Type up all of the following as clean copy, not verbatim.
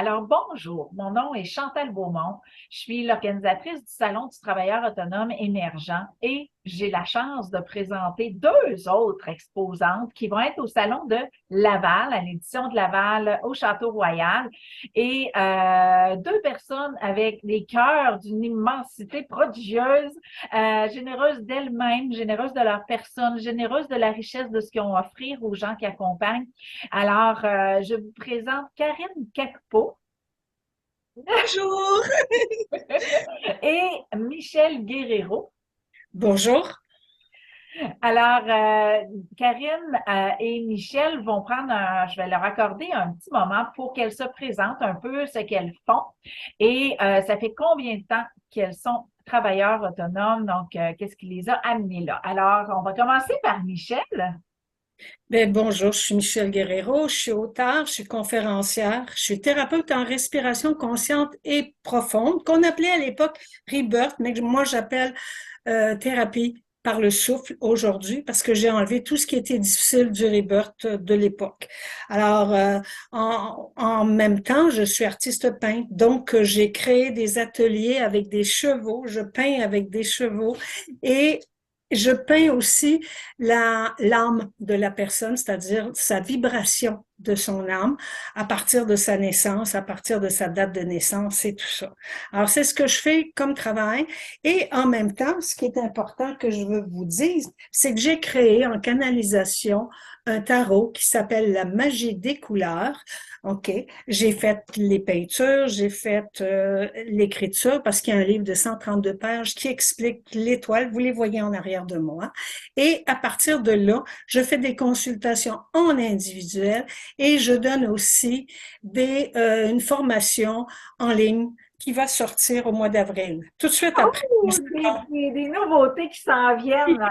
Alors, bonjour, mon nom est Chantal Beaumont. Je suis l'organisatrice du Salon du travailleur autonome émergent et j'ai la chance de présenter deux autres exposantes qui vont être au Salon de Laval, à l'édition de Laval au Château Royal. Et deux personnes avec des cœurs d'une immensité prodigieuse, généreuses d'elles-mêmes, généreuses de leur personne, généreuses de la richesse de ce qu'ils ont à offrir aux gens qui accompagnent. Alors, je vous présente Karine Kakpo Bonjour. et Michel Guerrero. Bonjour. Alors, Karine et Michel vont je vais leur accorder un petit moment pour qu'elles se présentent un peu ce qu'elles font. Et ça fait combien de temps qu'elles sont travailleurs autonomes? Donc, qu'est-ce qui les a amenés là? Alors, on va commencer par Michel. Bonjour, je suis Michel Guerrero, je suis auteure, je suis conférencière, je suis thérapeute en respiration consciente et profonde, qu'on appelait à l'époque Rebirth, mais que moi j'appelle thérapie par le souffle aujourd'hui parce que j'ai enlevé tout ce qui était difficile du Rebirth de l'époque. Alors, en même temps, je suis artiste peintre, donc j'ai créé des ateliers avec des chevaux, je peins avec des chevaux et je peins aussi l'âme de la personne, c'est-à-dire sa vibration de son âme à partir de sa naissance, à partir de sa date de naissance et tout ça. Alors, c'est ce que je fais comme travail. Et en même temps, ce qui est important que je veux vous dire, c'est que j'ai créé en canalisation un tarot qui s'appelle la magie des couleurs. OK. J'ai fait les peintures, j'ai fait l'écriture parce qu'il y a un livre de 132 pages qui explique l'étoile. Vous les voyez en arrière de moi. Et à partir de là, je fais des consultations en individuel et je donne aussi une formation en ligne qui va sortir au mois d'avril. Tout de suite après. Oh, des nouveautés qui s'en viennent.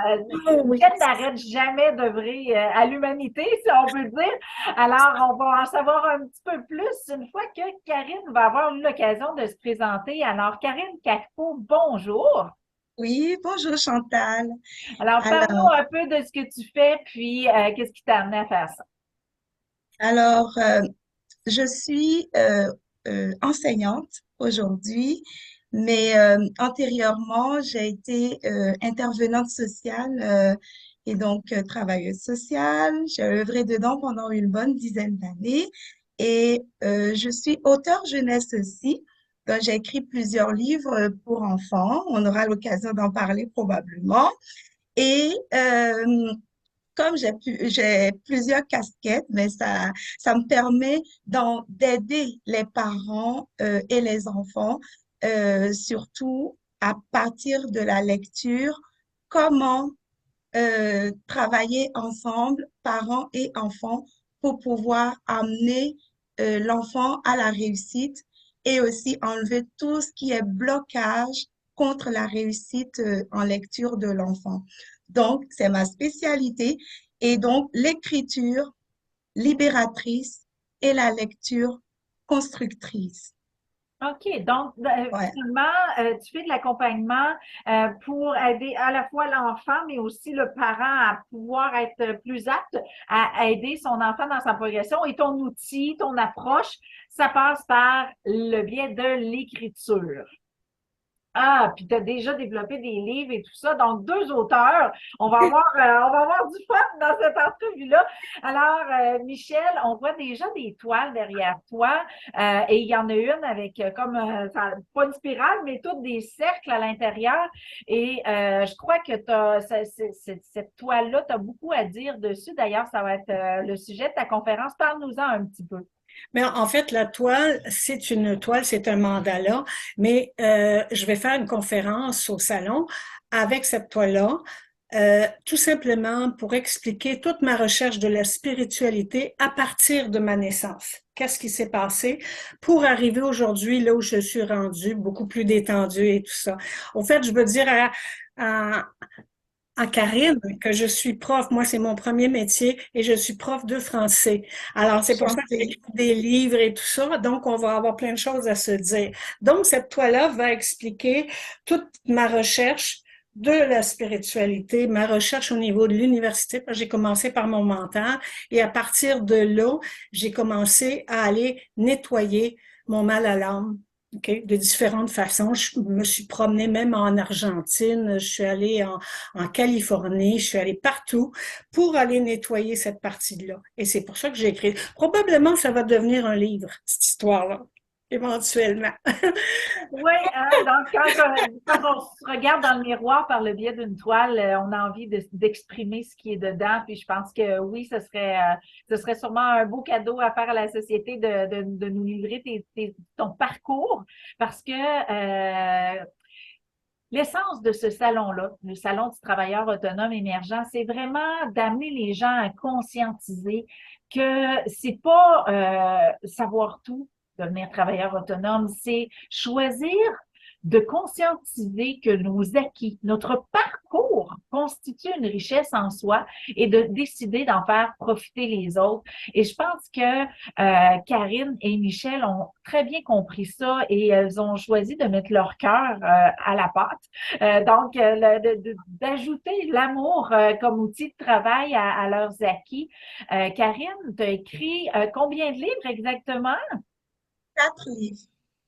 Oh oui. Michel n'arrête jamais d'œuvrer à l'humanité, si on peut dire. Alors, on va en savoir un petit peu plus une fois que Karine va avoir eu l'occasion de se présenter. Alors, Karine Kakpo, bonjour. Oui, bonjour Chantal. Alors, parle-nous Alors, un peu de ce que tu fais, puis qu'est-ce qui t'a amené à faire ça? alors, je suis enseignante aujourd'hui, mais antérieurement, j'ai été intervenante sociale et donc travailleuse sociale. J'ai œuvré dedans pendant une bonne dizaine d'années et je suis auteure jeunesse aussi. Donc, j'ai écrit plusieurs livres pour enfants. On aura l'occasion d'en parler probablement. Et comme j'ai plusieurs casquettes, mais ça me permet d'aider les parents et les enfants, surtout à partir de la lecture, comment travailler ensemble, parents et enfants, pour pouvoir amener l'enfant à la réussite et aussi enlever tout ce qui est blocage contre la réussite en lecture de l'enfant. Donc, c'est ma spécialité. Et donc, l'écriture libératrice et la lecture constructrice. OK, donc Ouais. finalement, tu fais de l'accompagnement pour aider à la fois l'enfant, mais aussi le parent à pouvoir être plus apte à aider son enfant dans sa progression. Et ton outil, ton approche, ça passe par le biais de l'écriture. Ah, puis tu as déjà développé des livres et tout ça. Donc, deux auteurs. On va avoir du fun dans cette entrevue-là. Alors, Michel, on voit déjà des toiles derrière toi. Et il y en a une avec pas une spirale, mais toutes des cercles à l'intérieur. Et je crois que cette toile-là, tu as beaucoup à dire dessus. D'ailleurs, ça va être le sujet de ta conférence. Parle-nous-en un petit peu. Mais en fait, la toile, c'est une toile, c'est un mandala, mais je vais faire une conférence au salon avec cette toile-là, tout simplement pour expliquer toute ma recherche de la spiritualité à partir de ma naissance. Qu'est-ce qui s'est passé pour arriver aujourd'hui là où je suis rendue, beaucoup plus détendue et tout ça. Au fait, je veux dire à, à Karine que je suis prof. Moi, c'est mon premier métier et je suis prof de français. Alors, c'est pour ça que Enchantée. j'écris des livres et tout ça. Donc, on va avoir plein de choses à se dire. Donc, cette toile-là va expliquer toute ma recherche de la spiritualité, ma recherche au niveau de l'université, parce que j'ai commencé par mon mentor et à partir de là, j'ai commencé à aller nettoyer mon mal à l'âme. OK, de différentes façons. Je me suis promenée même en Argentine, je suis allée en Californie, je suis allée partout pour aller nettoyer cette partie-là. Et c'est pour ça que j'ai écrit. Probablement, ça va devenir un livre, cette histoire-là, éventuellement. Oui, hein, donc quand on se regarde dans le miroir par le biais d'une toile, on a envie d'exprimer ce qui est dedans. Puis je pense que oui, ce serait sûrement un beau cadeau à faire à la société de nous livrer ton parcours parce que l'essence de ce salon-là, le Salon du travailleur autonome émergent, c'est vraiment d'amener les gens à conscientiser que c'est pas savoir tout, devenir travailleur autonome, c'est choisir de conscientiser que nos acquis, notre parcours constitue une richesse en soi et de décider d'en faire profiter les autres. Et je pense que Karine et Michel ont très bien compris ça et elles ont choisi de mettre leur cœur à la pâte. D'ajouter l'amour comme outil de travail à leurs acquis. Karine, tu as écrit combien de livres exactement? 4 livres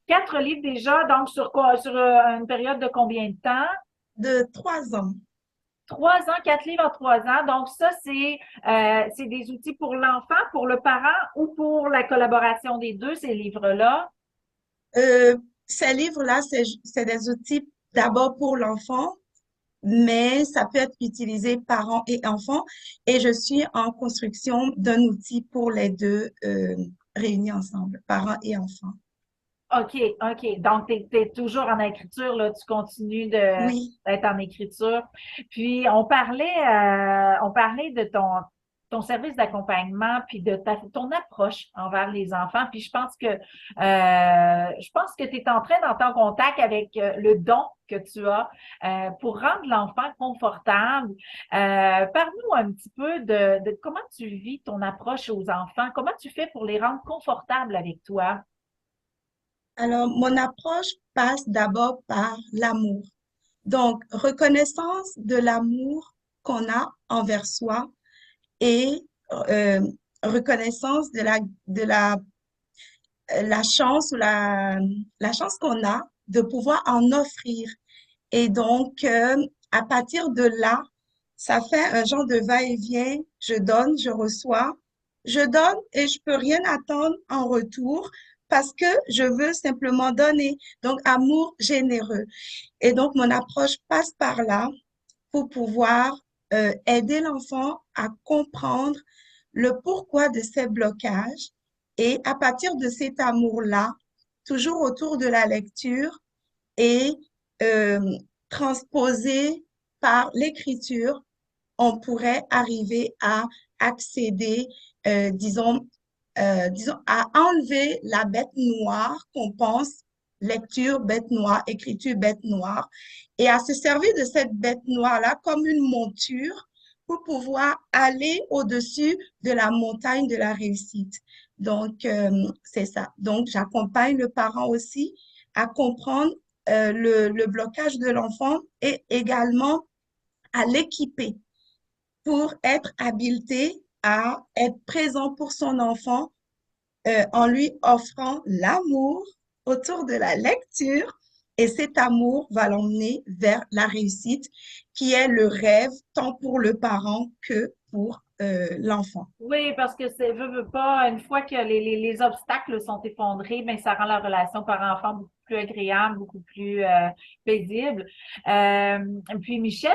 4 livres déjà, donc sur quoi? Sur une période de combien de temps? de 3 ans. 3 ans, 4 livres en 3 ans. Donc, ça, c'est des outils pour l'enfant, pour le parent ou pour la collaboration des deux, ces livres-là. Ces livres-là, c'est des outils d'abord pour l'enfant, mais ça peut être utilisé parents et enfants. Et je suis en construction d'un outil pour les deux réunis ensemble, parents et enfants. OK, OK. Donc, tu es toujours en écriture, là, tu continues Oui. d'être en écriture. Puis, on parlait de ton service d'accompagnement, puis de ton approche envers les enfants. Puis, je pense que tu es en train d'entrer en contact avec le don que tu as pour rendre l'enfant confortable. Parle-nous un petit peu de comment tu vis ton approche aux enfants. Comment tu fais pour les rendre confortables avec toi? Alors, mon approche passe d'abord par l'amour. Donc, reconnaissance de l'amour qu'on a envers soi et euh, reconnaissance la chance la chance qu'on a de pouvoir en offrir. Et donc, à partir de là, ça fait un genre de va-et-vient. Je donne, je reçois. Je donne et je peux rien attendre en retour parce que je veux simplement donner. Donc, amour généreux. Et donc, mon approche passe par là pour pouvoir aider l'enfant à comprendre le pourquoi de ces blocages et à partir de cet amour-là, toujours autour de la lecture et euh, transposé par l'écriture, on pourrait arriver à accéder, disons, disons, à enlever la bête noire qu'on pense, lecture bête noire, écriture bête noire, et à se servir de cette bête noire-là comme une monture pour pouvoir aller au-dessus de la montagne de la réussite. Donc, c'est ça. Donc, j'accompagne le parent aussi à comprendre le blocage de l'enfant et également à l'équiper pour être habilité à être présent pour son enfant en lui offrant l'amour autour de la lecture. Et cet amour va l'emmener vers la réussite, qui est le rêve tant pour le parent que pour l'enfant. Oui, parce que veut pas, une fois que les obstacles sont effondrés, ben ça rend la relation parent-enfant beaucoup plus agréable, beaucoup plus paisible. Euh, Puis Michel,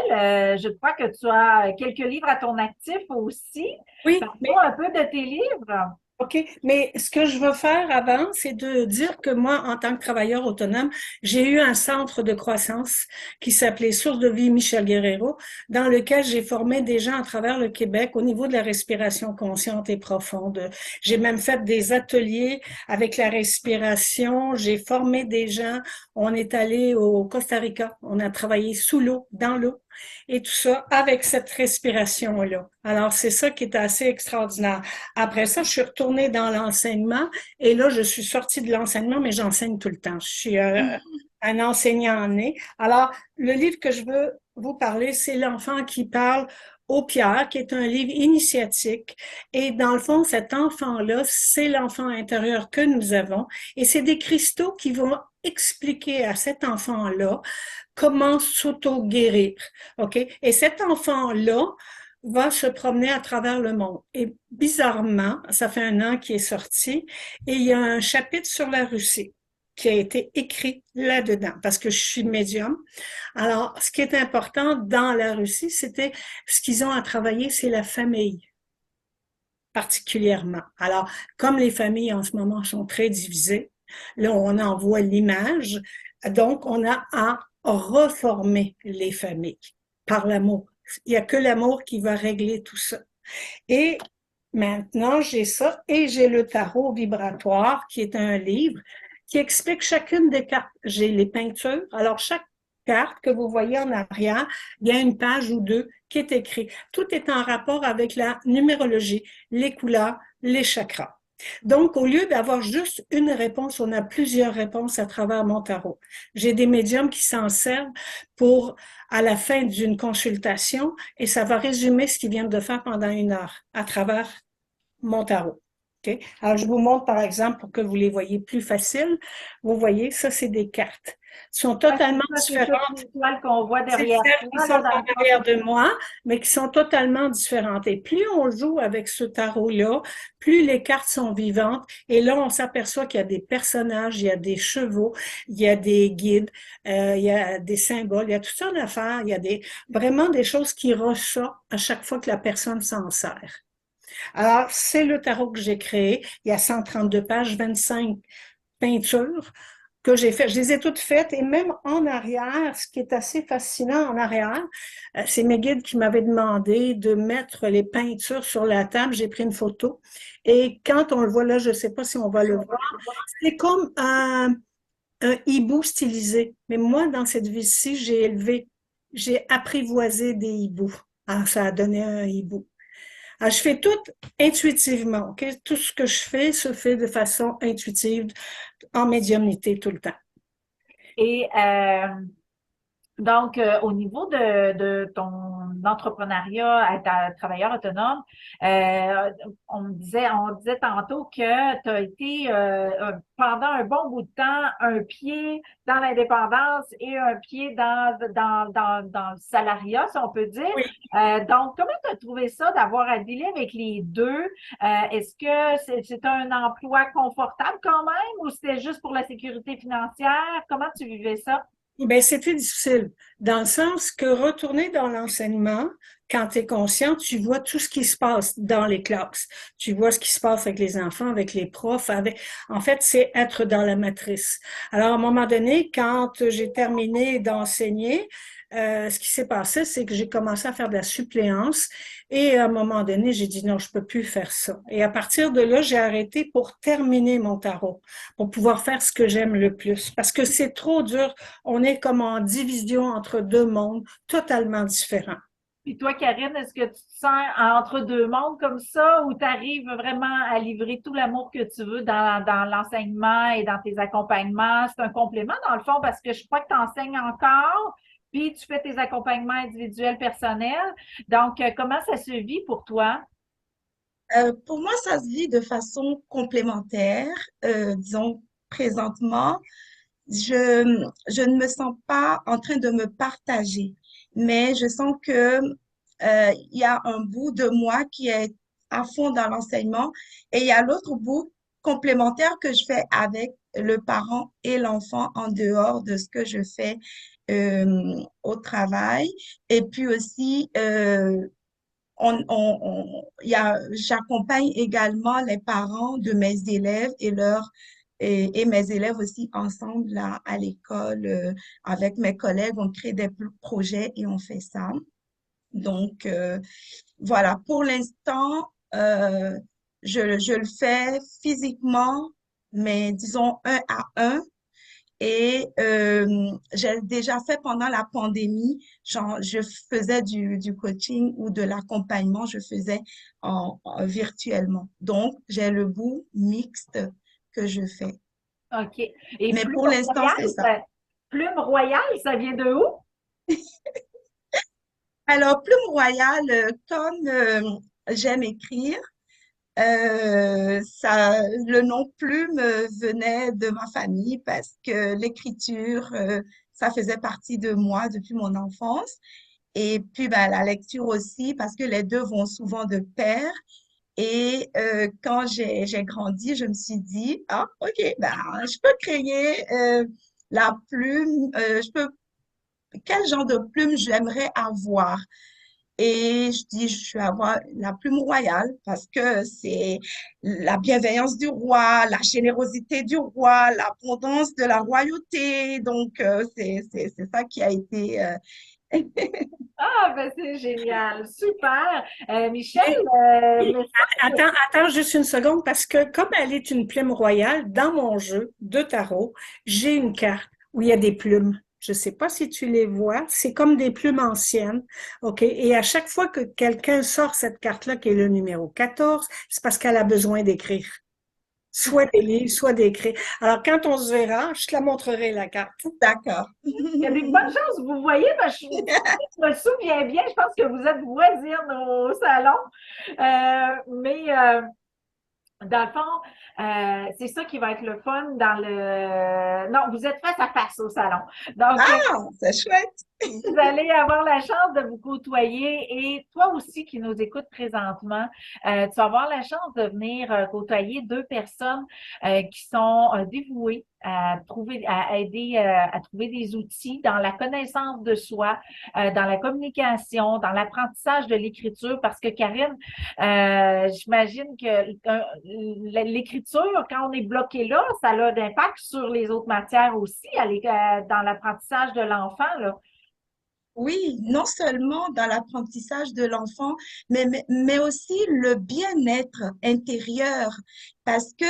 je crois que tu as quelques livres à ton actif aussi. Oui, Parle-nous un peu de tes livres. OK, mais ce que je veux faire avant, c'est de dire que moi, en tant que travailleur autonome, j'ai eu un centre de croissance qui s'appelait Source de vie Michel Guerrero, dans lequel j'ai formé des gens à travers le Québec au niveau de la respiration consciente et profonde. J'ai même fait des ateliers avec la respiration, j'ai formé des gens, on est allé au Costa Rica, on a travaillé sous l'eau, dans l'eau, et tout ça avec cette respiration-là. Alors, c'est ça qui est assez extraordinaire. Après ça, je suis retournée dans l'enseignement et là, je suis sortie de l'enseignement, mais j'enseigne tout le temps. Je suis un enseignant né. Alors, le livre que je veux vous parler, c'est L'enfant qui parle Au Pierre, qui est un livre initiatique. Et dans le fond, cet enfant-là, c'est l'enfant intérieur que nous avons. Et c'est des cristaux qui vont expliquer à cet enfant-là comment s'auto-guérir. OK? Et cet enfant-là va se promener à travers le monde. Et bizarrement, ça fait 1 an qu'il est sorti, et il y a un chapitre sur la Russie qui a été écrit là-dedans, parce que je suis médium. Alors, ce qui est important dans la Russie, c'était ce qu'ils ont à travailler, c'est la famille, particulièrement. Alors, comme les familles en ce moment sont très divisées, là, on en voit l'image, donc on a à reformer les familles par l'amour. Il n'y a que l'amour qui va régler tout ça. Et maintenant, j'ai ça et j'ai le tarot vibratoire, qui est un livre qui explique chacune des cartes. J'ai les peintures. Alors, chaque carte que vous voyez en arrière, il y a une page ou 2 qui est écrit. Tout est en rapport avec la numérologie, les couleurs, les chakras. Donc, au lieu d'avoir juste une réponse, on a plusieurs réponses à travers mon tarot. J'ai des médiums qui s'en servent pour, à la fin d'une consultation, et ça va résumer ce qu'ils viennent de faire pendant 1 heure à travers mon tarot. Okay? Alors, je vous montre, par exemple, pour que vous les voyez plus facile. Vous voyez, ça, c'est des cartes. Elles sont totalement différentes. C'est les étoiles qu'on voit C'est derrière celles qui sont en arrière de moi, mais qui sont totalement différentes. Et plus on joue avec ce tarot-là, plus les cartes sont vivantes. Et là, on s'aperçoit qu'il y a des personnages, il y a des chevaux, il y a des guides, il y a des symboles, il y a toutes sortes d'affaires. Il y a vraiment des choses qui ressortent à chaque fois que la personne s'en sert. Alors, c'est le tarot que j'ai créé. Il y a 132 pages, 25 peintures que j'ai faites. Je les ai toutes faites et même en arrière, ce qui est assez fascinant en arrière, c'est mes guides qui m'avaient demandé de mettre les peintures sur la table. J'ai pris une photo et quand on le voit là, je ne sais pas si on va le voir, c'est comme un hibou stylisé. Mais moi, dans cette vie-ci, j'ai apprivoisé des hiboux. Alors, ça a donné un hibou. Alors, je fais tout intuitivement. Okay? Tout ce que je fais se fait de façon intuitive, en médiumnité tout le temps. Et donc, au niveau de ton entrepreneuriat, être travailleur autonome, on disait tantôt que tu as été pendant un bon bout de temps un pied dans l'indépendance et un pied dans le salariat, si on peut dire. Oui. Donc, comment tu as trouvé ça d'avoir à dealer avec les deux? Est-ce que c'est un emploi confortable quand même ou c'était juste pour la sécurité financière? Comment tu vivais ça? Ben, c'était difficile, dans le sens que retourner dans l'enseignement, quand tu es conscient, tu vois tout ce qui se passe dans les classes. Tu vois ce qui se passe avec les enfants, avec les profs, en fait, c'est être dans la matrice. Alors, à un moment donné, quand j'ai terminé d'enseigner, ce qui s'est passé, c'est que j'ai commencé à faire de la suppléance et à un moment donné, j'ai dit non, je peux plus faire ça. Et à partir de là, j'ai arrêté pour terminer mon tarot, pour pouvoir faire ce que j'aime le plus. Parce que c'est trop dur. On est comme en division entre 2 mondes totalement différents. Puis toi, Karine, est-ce que tu te sens entre 2 mondes comme ça ou tu arrives vraiment à livrer tout l'amour que tu veux dans l'enseignement et dans tes accompagnements? C'est un complément dans le fond parce que je crois que tu enseignes encore, puis tu fais tes accompagnements individuels personnels. Donc, comment ça se vit pour toi? Pour moi, ça se vit de façon complémentaire. Disons, présentement, je ne me sens pas en train de me partager, mais je sens que il y a un bout de moi qui est à fond dans l'enseignement et il y a l'autre bout complémentaire que je fais avec le parent et l'enfant en dehors de ce que je fais au travail. Et puis aussi, j'accompagne également les parents de mes élèves et mes élèves aussi ensemble là, à l'école avec mes collègues. On crée des projets et on fait ça. Donc, voilà, pour l'instant, je le fais physiquement, mais disons 1 à 1. Et j'ai déjà fait pendant la pandémie, genre, je faisais du coaching ou de l'accompagnement, je faisais virtuellement. Donc, j'ai le bout mixte que je fais. OK. Et Mais pour l'instant, c'est ça. Plume Royale, ça vient de où? Alors, Plume Royale, comme j'aime écrire, le nom Plume venait de ma famille parce que l'écriture, ça faisait partie de moi depuis mon enfance. Et puis, ben, la lecture aussi, parce que les deux vont souvent de pair. Et quand j'ai grandi, je me suis dit, ah, OK, ben, je peux créer la plume, quel genre de plume j'aimerais avoir? Et je dis, je vais avoir la plume royale parce que c'est la bienveillance du roi, la générosité du roi, l'abondance de la royauté. Donc, c'est ça qui a été... Ah, ben c'est génial, super. Michel, Mais merci. attends juste une seconde parce que comme elle est une plume royale, dans mon jeu de tarot, j'ai une carte où il y a des plumes. Je ne sais pas si tu les vois, c'est comme des plumes anciennes, OK? Et à chaque fois que quelqu'un sort cette carte-là, qui est le numéro 14, c'est parce qu'elle a besoin d'écrire. Soit des livres, soit d'écrire. Alors, quand on se verra, je te la montrerai, la carte. D'accord. Il y a des bonnes chances, vous voyez, je me souviens bien, je pense que vous êtes voisines au salon. Mais dans le fond, c'est ça qui va être le fun dans le... Non, vous êtes face à face au salon. Donc, Ah, c'est chouette. vous allez avoir la chance de vous côtoyer et toi aussi qui nous écoutes présentement, tu vas avoir la chance de venir côtoyer deux personnes qui sont dévouées à trouver, à aider à trouver des outils dans la connaissance de soi, dans la communication, dans l'apprentissage de l'écriture, parce que Karine, j'imagine que l'écriture, quand on est bloqué là, ça a d'impact sur les autres matières aussi, dans l'apprentissage de l'enfant, là. Oui, non seulement dans l'apprentissage de l'enfant, mais aussi le bien-être intérieur, parce que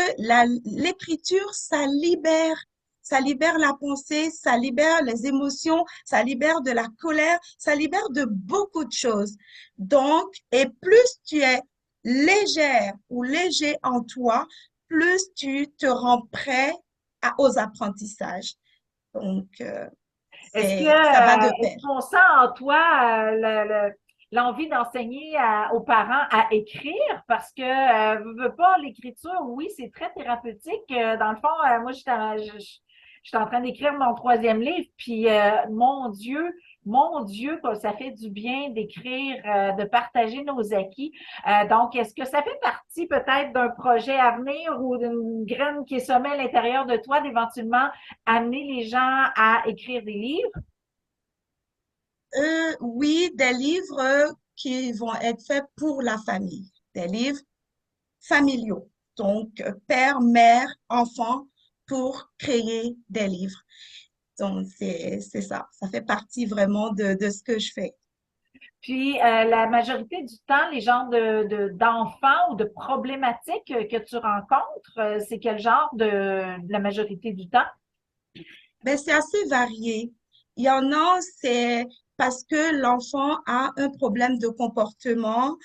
l'écriture, ça libère la pensée, ça libère les émotions, ça libère de la colère, ça libère de beaucoup de choses. Donc, et plus tu es légère ou léger en toi, plus tu te rends prêt aux apprentissages. Donc, ça va de pair. Est-ce qu'on sent en toi l'envie d'enseigner aux parents à écrire? Parce que, veux pas, l'écriture, oui, c'est très thérapeutique. Dans le fond, moi, j'étais en train d'écrire mon troisième livre, puis mon Dieu, que ça fait du bien d'écrire, de partager nos acquis. Donc, est-ce que ça fait partie peut-être d'un projet à venir ou d'une graine qui est semée à l'intérieur de toi d'éventuellement amener les gens à écrire des livres? Oui, des livres qui vont être faits pour la famille, des livres familiaux. Donc, père, mère, enfant, pour créer des livres. Donc, c'est ça. Ça fait partie vraiment de ce que je fais. Puis, la majorité du temps, les genres d'enfants ou de problématiques que tu rencontres, c'est quel genre de la majorité du temps? Mais c'est assez varié. Il y en a, c'est parce que l'enfant a un problème de comportement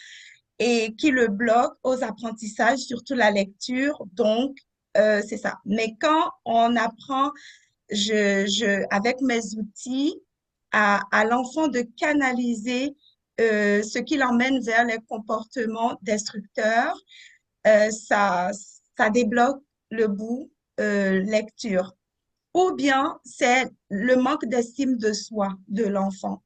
et qui le bloque aux apprentissages, surtout la lecture. Donc, c'est ça. Mais quand on apprend avec mes outils, à l'enfant de canaliser ce qui l'emmène vers les comportements destructeurs, ça, ça débloque le bout lecture. Ou bien c'est le manque d'estime de soi de l'enfant.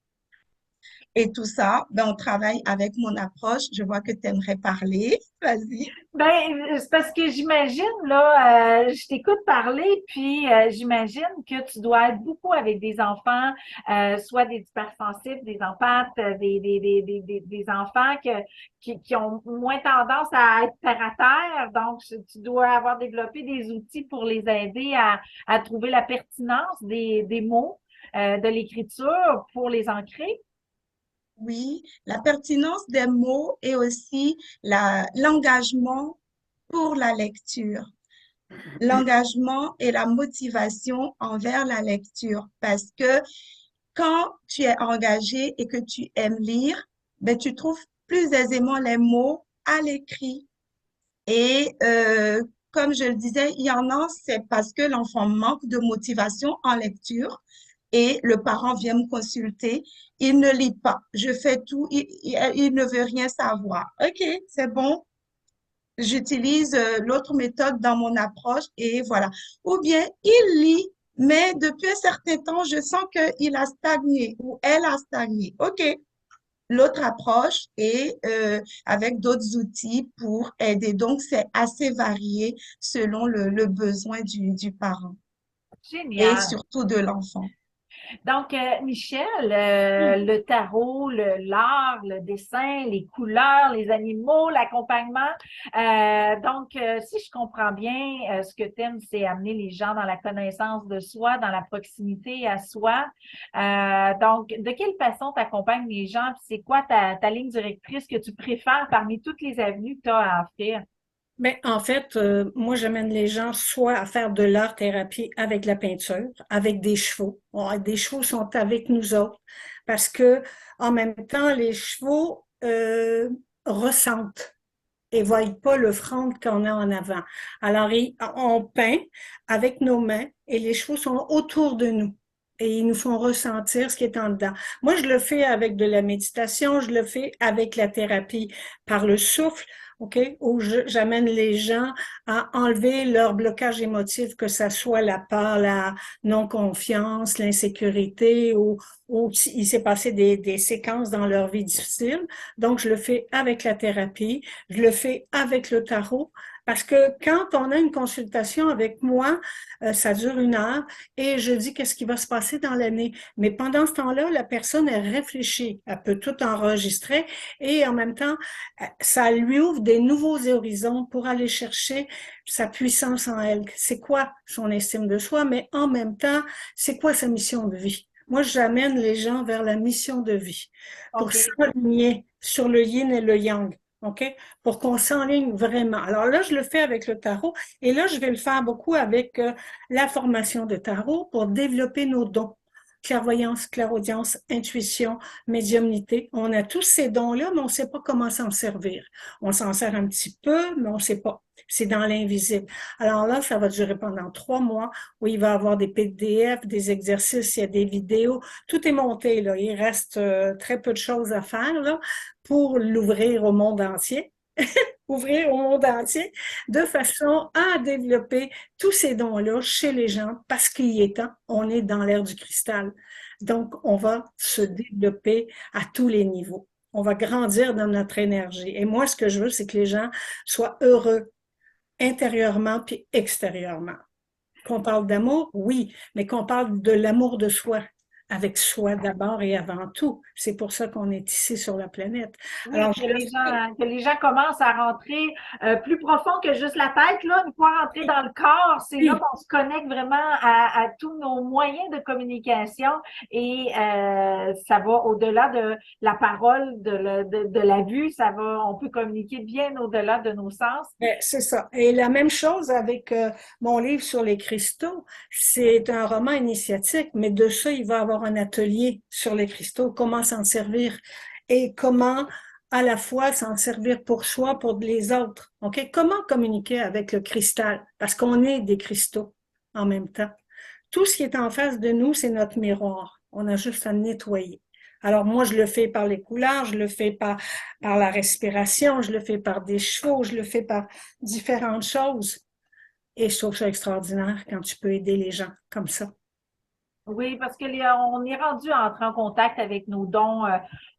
Et tout ça, ben, on travaille avec mon approche. Je vois que tu aimerais parler. Vas-y. Ben, c'est parce que j'imagine, là, je t'écoute parler, puis j'imagine que tu dois être beaucoup avec des enfants, soit des hypersensibles, des empathes, des enfants qui ont moins tendance à être terre à terre. Donc, tu dois avoir développé des outils pour les aider à trouver la pertinence des mots, de l'écriture pour les ancrer. Oui, la pertinence des mots et aussi l'engagement pour la lecture. L'engagement et la motivation envers la lecture. Parce que quand tu es engagé et que tu aimes lire, ben, tu trouves plus aisément les mots à l'écrit. Et comme je le disais, il y en a, c'est parce que l'enfant manque de motivation en lecture. et le parent vient me consulter. Il ne lit pas. Je fais tout. Il ne veut rien savoir. OK, c'est bon. J'utilise l'autre méthode dans mon approche et voilà. Ou bien il lit, mais depuis un certain temps, je sens qu'il a stagné ou elle a stagné. OK. L'autre approche est avec d'autres outils pour aider. Donc, c'est assez varié selon le besoin du parent et Génial. surtout de l'enfant. Donc, Michel, le tarot, l'art, le dessin, les couleurs, les animaux, l'accompagnement. Si je comprends bien, ce que tu aimes, c'est amener les gens dans la connaissance de soi, dans la proximité à soi. De quelle façon tu accompagnes les gens? Puis c'est quoi ta ligne directrice que tu préfères parmi toutes les avenues que tu as à offrir? Mais en fait, moi, j'amène les gens soit à faire de l'art-thérapie avec la peinture, avec des chevaux. Bon, des chevaux sont avec nous autres parce que en même temps, les chevaux ressentent et voient pas le front qu'on a en avant. Alors, on peint avec nos mains et les chevaux sont autour de nous. Et ils nous font ressentir ce qui est en dedans. Moi, je le fais avec de la méditation, je le fais avec la thérapie par le souffle, OK? Où j'amène les gens à enlever leur blocage émotif, que ça soit la peur, la non-confiance, l'insécurité, ou il s'est passé des séquences dans leur vie difficiles. Donc, je le fais avec la thérapie, je le fais avec le tarot, parce que quand on a une consultation avec moi, ça dure 1 heure et je dis qu'est-ce qui va se passer dans l'année. Mais pendant ce temps-là, la personne, elle réfléchit, elle peut tout enregistrer et en même temps, ça lui ouvre des nouveaux horizons pour aller chercher sa puissance en elle. C'est quoi son estime de soi, mais en même temps, c'est quoi sa mission de vie? Moi, j'amène les gens vers la mission de vie pour OK. s'aligner sur le yin et le yang. OK? Pour qu'on s'enligne vraiment. Alors là, je le fais avec le tarot et là, je vais le faire beaucoup avec la formation de tarot pour développer nos dons. Clairvoyance, clairaudience, intuition, médiumnité. On a tous ces dons-là, mais on ne sait pas comment s'en servir. On s'en sert un petit peu, mais on ne sait pas. C'est dans l'invisible. Alors là, ça va durer pendant 3 mois où il va y avoir des PDF, des exercices, il y a des vidéos. Tout est monté, là. Il reste très peu de choses à faire, là, pour l'ouvrir au monde entier. Ouvrir au monde entier de façon à développer tous ces dons-là chez les gens parce qu'il est temps, on est dans l'ère du cristal. Donc, on va se développer à tous les niveaux. On va grandir dans notre énergie. Et moi, ce que je veux, c'est que les gens soient heureux intérieurement puis extérieurement. Qu'on parle d'amour, oui, mais qu'on parle de l'amour de soi, avec soi d'abord et avant tout. C'est pour ça qu'on est ici sur la planète. Oui, Alors, que les gens commencent à rentrer plus profond que juste la tête, là. Une fois rentrés dans le corps, c'est là oui, qu'on se connecte vraiment à tous nos moyens de communication et ça va au-delà de la parole, de la vue, on peut communiquer bien au-delà de nos sens. c'est ça. Et la même chose avec mon livre sur les cristaux. C'est un roman initiatique, mais de ça, il va y avoir un atelier sur les cristaux, comment s'en servir et comment à la fois s'en servir pour soi, pour les autres. OK? Comment communiquer avec le cristal? Parce qu'on est des cristaux en même temps. Tout ce qui est en face de nous, c'est notre miroir. On a juste à nettoyer. Alors moi, je le fais par les couleurs, je le fais par la respiration, je le fais par des chevaux, je le fais par différentes choses. Et je trouve ça extraordinaire quand tu peux aider les gens comme ça. Oui, parce que on est rendu à entrer en contact avec nos dons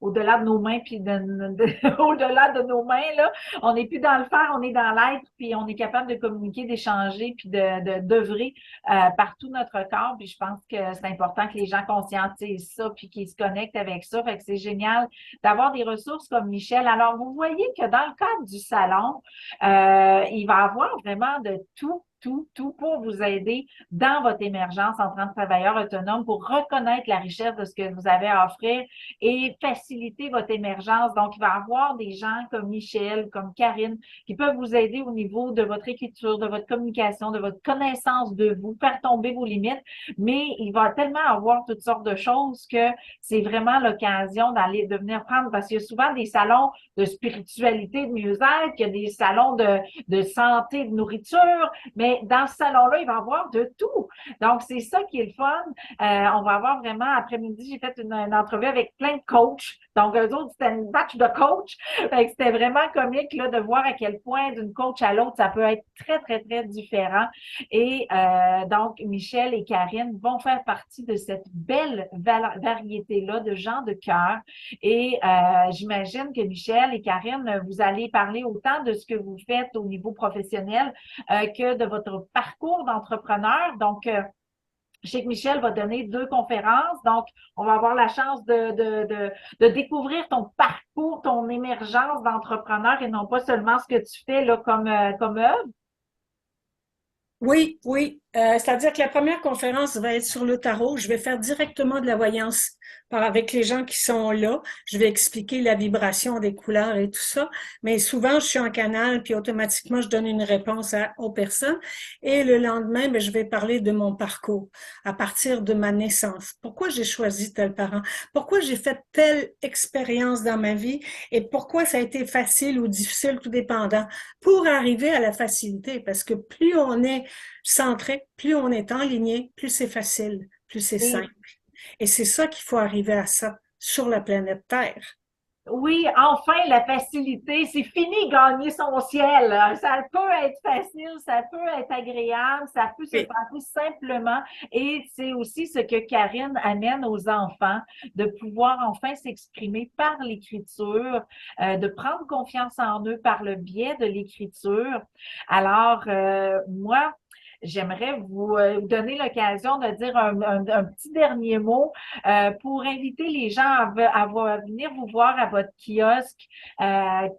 au-delà de nos mains, puis au-delà de nos mains, là. On n'est plus dans le faire, on est dans l'être, puis on est capable de communiquer, d'échanger, puis d'œuvrer par tout notre corps. Puis je pense que c'est important que les gens conscientisent ça, puis qu'ils se connectent avec ça. Fait que c'est génial d'avoir des ressources comme Michel. Alors, vous voyez que dans le cadre du salon, il va y avoir vraiment de tout pour vous aider dans votre émergence en tant que travailleur autonome pour reconnaître la richesse de ce que vous avez à offrir et faciliter votre émergence. Donc, il va y avoir des gens comme Michel, comme Karine, qui peuvent vous aider au niveau de votre écriture, de votre communication, de votre connaissance de vous, faire tomber vos limites. Mais il va tellement avoir toutes sortes de choses que c'est vraiment l'occasion de venir prendre, parce qu'il y a souvent des salons de spiritualité, de mieux-être, il y a des salons de santé, de nourriture, mais mais dans ce salon-là, il va y avoir de tout. Donc, c'est ça qui est le fun. On va avoir vraiment, après-midi, j'ai fait une entrevue avec plein de coachs. Donc, eux autres, c'était une batch de coachs. Fait que c'était vraiment comique là, de voir à quel point d'une coach à l'autre, ça peut être très, très, très différent. Et donc, Michel et Karine vont faire partie de cette belle variété-là de gens de cœur. Et j'imagine que Michel et Karine, vous allez parler autant de ce que vous faites au niveau professionnel que de votre parcours d'entrepreneur. Donc, je sais que Michel va donner 2 conférences, donc on va avoir la chance de découvrir ton parcours, ton émergence d'entrepreneur et non pas seulement ce que tu fais là comme œuvre. Oui, oui. C'est-à-dire que la première conférence va être sur le tarot. Je vais faire directement de la voyance avec les gens qui sont là. Je vais expliquer la vibration des couleurs et tout ça. Mais souvent, je suis en canal, puis automatiquement, je donne une réponse aux personnes. Et le lendemain, ben, je vais parler de mon parcours à partir de ma naissance. Pourquoi j'ai choisi tel parent? Pourquoi j'ai fait telle expérience dans ma vie? Et pourquoi ça a été facile ou difficile, tout dépendant, pour arriver à la facilité. Parce que plus on est centré, plus on est enligné, plus c'est facile, plus c'est Et simple. Et c'est ça qu'il faut arriver à ça sur la planète Terre. oui, enfin, la facilité. C'est fini gagner son ciel. Ça peut être facile, ça peut être agréable, ça peut se Oui. passer simplement. Et c'est aussi ce que Karine amène aux enfants, de pouvoir enfin s'exprimer par l'écriture, de prendre confiance en eux par le biais de l'écriture. Alors, moi, j'aimerais vous donner l'occasion de dire un petit dernier mot pour inviter les gens à venir vous voir à votre kiosque.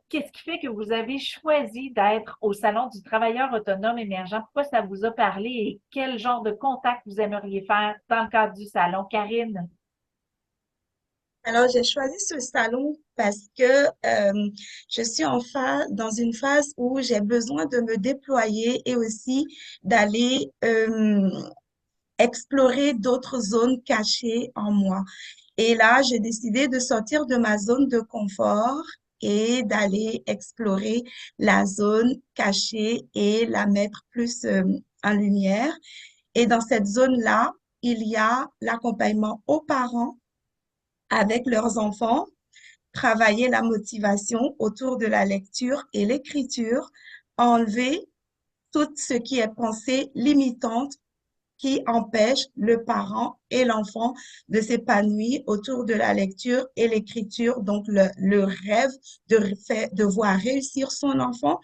Qu'est-ce qui fait que vous avez choisi d'être au Salon du travailleur autonome émergent? Pourquoi ça vous a parlé et quel genre de contact vous aimeriez faire dans le cadre du salon? Karine? Alors, j'ai choisi ce salon parce que je suis dans une phase où j'ai besoin de me déployer et aussi d'aller explorer d'autres zones cachées en moi. Et là, j'ai décidé de sortir de ma zone de confort et d'aller explorer la zone cachée et la mettre plus en lumière. Et dans cette zone-là, il y a l'accompagnement aux parents avec leurs enfants, travailler la motivation autour de la lecture et l'écriture, enlever tout ce qui est pensée limitante qui empêche le parent et l'enfant de s'épanouir autour de la lecture et l'écriture, donc le rêve de voir réussir son enfant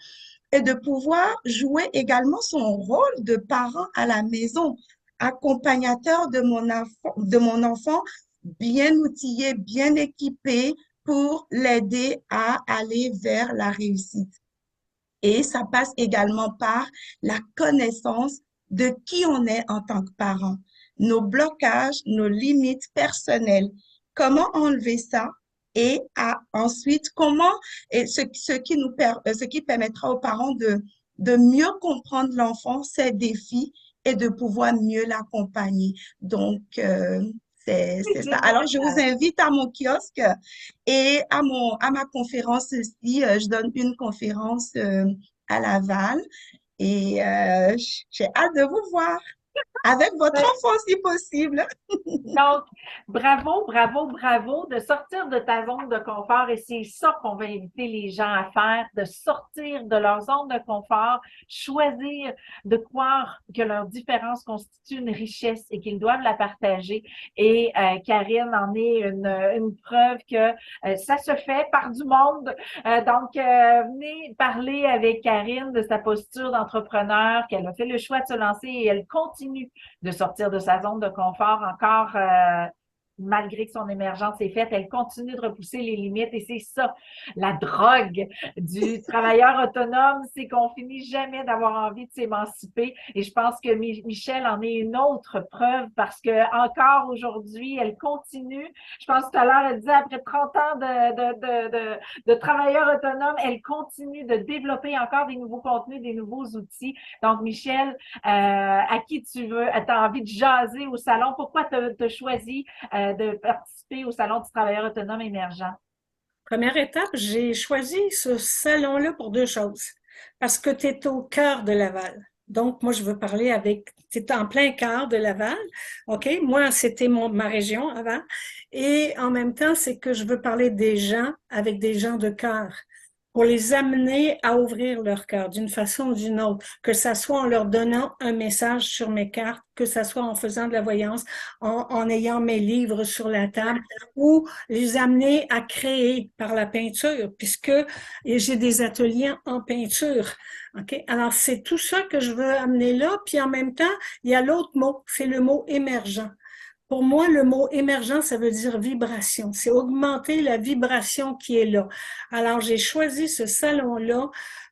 et de pouvoir jouer également son rôle de parent à la maison, accompagnateur de mon enfant bien outillé, bien équipé pour l'aider à aller vers la réussite. Et ça passe également par la connaissance de qui on est en tant que parent, nos blocages, nos limites personnelles, comment enlever ça et ensuite comment, et ce qui permettra aux parents de mieux comprendre l'enfant, ses défis et de pouvoir mieux l'accompagner. Donc, C'est c'est ça. Alors, je vous génial. invite à mon kiosque et à ma conférence aussi. Je donne une conférence à Laval et j'ai hâte de vous voir avec votre enfant si possible. Donc, bravo, bravo, bravo de sortir de ta zone de confort et c'est ça qu'on va inviter les gens à faire, de sortir de leur zone de confort, choisir de croire que leur différence constitue une richesse et qu'ils doivent la partager. Et Karine en est une preuve que ça se fait par du monde. Venez parler avec Karine de sa posture d'entrepreneur, qu'elle a fait le choix de se lancer et elle continue de sortir de sa zone de confort encore malgré que son émergence est faite, elle continue de repousser les limites et c'est ça, la drogue du travailleur autonome, c'est qu'on finit jamais d'avoir envie de s'émanciper et je pense que Michel en est une autre preuve parce que encore aujourd'hui, elle continue. Je pense tout à l'heure, elle disait après 30 ans de travailleur autonome, elle continue de développer encore des nouveaux contenus, des nouveaux outils. Donc, Michel, à qui tu veux, tu as envie de jaser au salon, pourquoi tu as choisi de participer au Salon du travailleur autonome émergent? Première étape, j'ai choisi ce salon-là pour deux choses. Parce que tu es au cœur de Laval. Donc, moi, je veux parler avec, c'est en plein cœur de Laval, OK? Moi, c'était ma région avant. Et en même temps, c'est que je veux parler des gens avec des gens de cœur pour les amener à ouvrir leur cœur d'une façon ou d'une autre, que ça soit en leur donnant un message sur mes cartes, que ça soit en faisant de la voyance, en ayant mes livres sur la table, ou les amener à créer par la peinture, puisque j'ai des ateliers en peinture. OK? Alors, c'est tout ça que je veux amener là. Puis en même temps, il y a l'autre mot, c'est le mot émergent. Pour moi, le mot émergent, ça veut dire vibration. C'est augmenter la vibration qui est là. Alors, j'ai choisi ce salon-là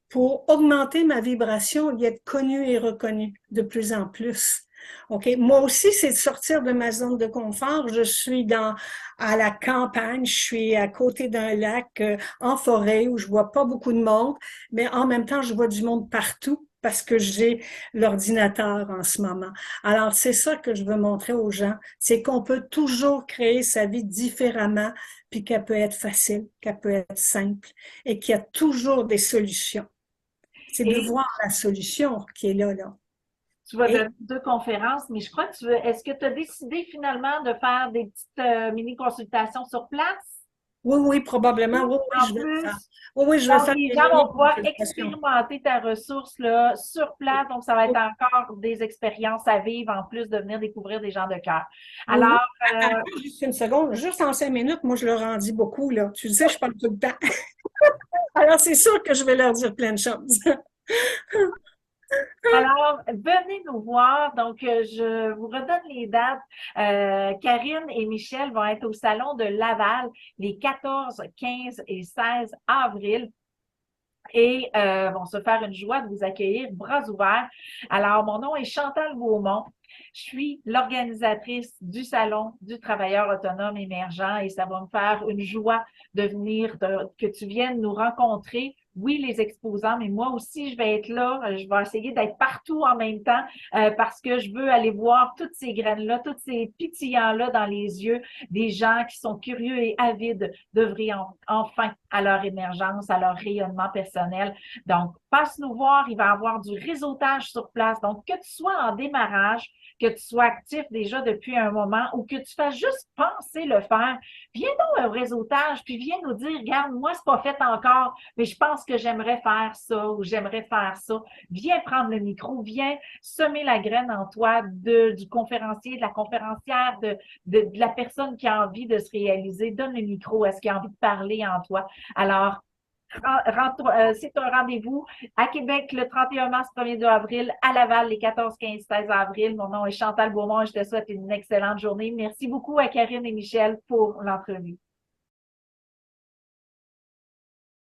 pour augmenter ma vibration et être connue et reconnue de plus en plus. OK. Moi aussi, c'est de sortir de ma zone de confort. Je suis à la campagne. Je suis à côté d'un lac, en forêt où je vois pas beaucoup de monde, mais en même temps, je vois du monde partout parce que j'ai l'ordinateur en ce moment. Alors, c'est ça que je veux montrer aux gens, c'est qu'on peut toujours créer sa vie différemment, puis qu'elle peut être facile, qu'elle peut être simple, et qu'il y a toujours des solutions. C'est de Et voir la solution qui est là, là. tu vas Et donner 2 conférences, mais je crois que est-ce que tu as décidé finalement de faire des petites mini-consultations sur place? oui, oui, probablement, oui, oui, En je vais le faire. plus, Oui, oui, je vais donc faire les des gens vont pouvoir mini-consultations. expérimenter ta ressource là, sur place. Donc, ça va être encore des expériences à vivre en plus de venir découvrir des gens de cœur. Oui, oui. Alors, Attends, juste une seconde, juste en 5 minutes, moi, je leur en dis beaucoup, là. Tu sais, je parle tout le temps. Alors, c'est sûr que je vais leur dire plein de choses. Alors, venez nous voir. Donc, je vous redonne les dates. Karine et Michel vont être au Salon de Laval les 14, 15 et 16 avril et vont se faire une joie de vous accueillir bras ouverts. Alors, mon nom est Chantal Beaumont. Je suis l'organisatrice du Salon du travailleur autonome émergent et ça va me faire une joie de venir, que tu viennes nous rencontrer. Oui, les exposants, mais moi aussi, je vais être là. Je vais essayer d'être partout en même temps parce que je veux aller voir toutes ces graines-là, tous ces pitillants-là dans les yeux des gens qui sont curieux et avides d'œuvrer enfin à leur émergence, à leur rayonnement personnel. Donc, passe nous voir, il va y avoir du réseautage sur place. Donc, que tu sois en démarrage, que tu sois actif déjà depuis un moment ou que tu fasses juste penser le faire, viens donc au réseautage, puis viens nous dire, regarde, moi, c'est pas fait encore, mais je pense que j'aimerais faire ça ou j'aimerais faire ça. Viens prendre le micro, viens semer la graine en toi du conférencier, de la conférencière, de la personne qui a envie de se réaliser. Donne le micro à ce qui a envie de parler en toi. Alors, c'est un rendez-vous à Québec le 31 mars, 1er 2 avril, à Laval les 14, 15, 16 avril. Mon nom est Chantal Beaumont et je te souhaite une excellente journée. Merci beaucoup à Karine et Michel pour l'entrevue.